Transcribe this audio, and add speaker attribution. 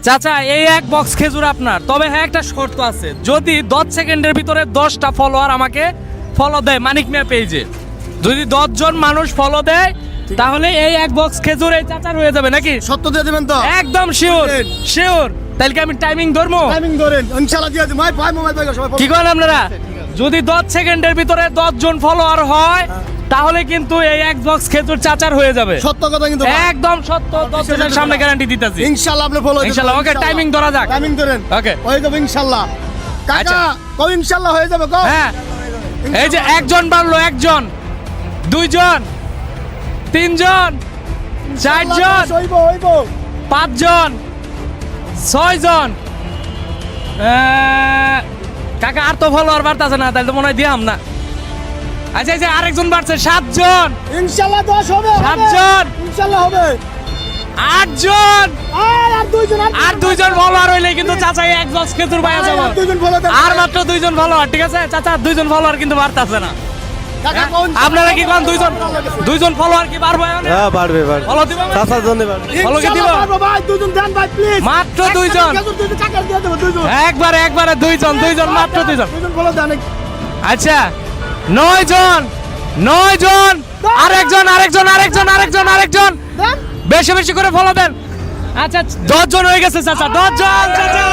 Speaker 1: চাচা এই এক বক্স খেজুর আপনার, তবে হ্যাঁ একটা শর্ত আছে, যদি 10 সেকেন্ডের ভিতরে 10টা ফলোয়ার আমাকে ফলো দেয় মানিক মিয়া পেজে, যদি 10 জন মানুষ ফলো দেয় তাহলে এই এক বক্স খেজুর এই চাচার হয়ে যাবে নাকি?
Speaker 2: সত্য দিয়ে দিবেন তো?
Speaker 1: একদম শিওর শিওর। তাহলে কি আমি টাইমিং ধরবো?
Speaker 2: টাইমিং ধরেন, ইনশাআল্লাহ দিয়ে দিই। ভাই মোবাইল ভাই সবাই
Speaker 1: কি করেন আপনারা? যদি 10 সেকেন্ডের ভিতরে 10 জন ফলোয়ার হয় তাহলে কিন্তু এই এক বক্স খেজুর চাচার হয়ে যাবে।
Speaker 2: সত্য কথা কিন্তু ভাই।
Speaker 1: একদম সত্য, 10 জনের সামনে গ্যারান্টি দিতেছি।
Speaker 2: ইনশাআল্লাহ আপনি ফলো
Speaker 1: ইনশাআল্লাহ। ওকে, টাইমিং ধরা যাক।
Speaker 2: টাইমিং ধরেন।
Speaker 1: ওকে।
Speaker 2: হয়ে যাবে ইনশাআল্লাহ। কাকা
Speaker 1: আচ্ছা।
Speaker 2: কও ইনশাআল্লাহ হয়ে যাবে কও।
Speaker 1: হ্যাঁ, এই যে একজন বাড়লো, একজন, দুইজন, তিনজন, চারজন,
Speaker 2: হইব হইব।
Speaker 1: 5 জন, 6 জন। কাকা আর তো ফলোয়ার বাড়তেছে না, তাহলে তো মনে হয় দিয়াম না। আচ্ছা এই যে আরেকজন বাড়ছে, 7 জন,
Speaker 2: ইনশাআল্লাহ 10 হবে।
Speaker 1: 7 জন,
Speaker 2: ইনশাআল্লাহ হবে।
Speaker 1: 8 জন,
Speaker 2: আর দুইজন
Speaker 1: আর 2 জন ফলোয়ার হইলে কিন্তু চাচা এক বক্স খেজুর পাওয়া যাবে।
Speaker 2: আর দুইজন ফলো দেন।
Speaker 1: আর মাত্র 2 জন ফলোয়ার, ঠিক আছে চাচা? 2 জন ফলোয়ার কিন্তু বাড়তেছে না।
Speaker 2: কাকা কোন
Speaker 1: আপনারা কি কোন 2 জন ফলোয়ার কি পারবে?
Speaker 3: হ্যাঁ পারবে পারবে
Speaker 1: ফলো দিবা?
Speaker 3: চাচার জন্য পারবে।
Speaker 1: ফলো কি দিব?
Speaker 2: ভাই দুইজন দেন ভাই প্লিজ।
Speaker 1: মাত্র 2 জন।
Speaker 2: কাকা দিয়ে দেব দুইজন।
Speaker 1: একবারে 2 জন, মাত্র 2 জন।
Speaker 2: দুইজন ফলো দেন।
Speaker 1: আচ্ছা 9 জন, আরেকজন
Speaker 2: দেন।
Speaker 1: বেশি বেশি করে ফলো দেন। আচ্ছা 10 জন হয়ে গেছে চাচা, 10 জন চাচা।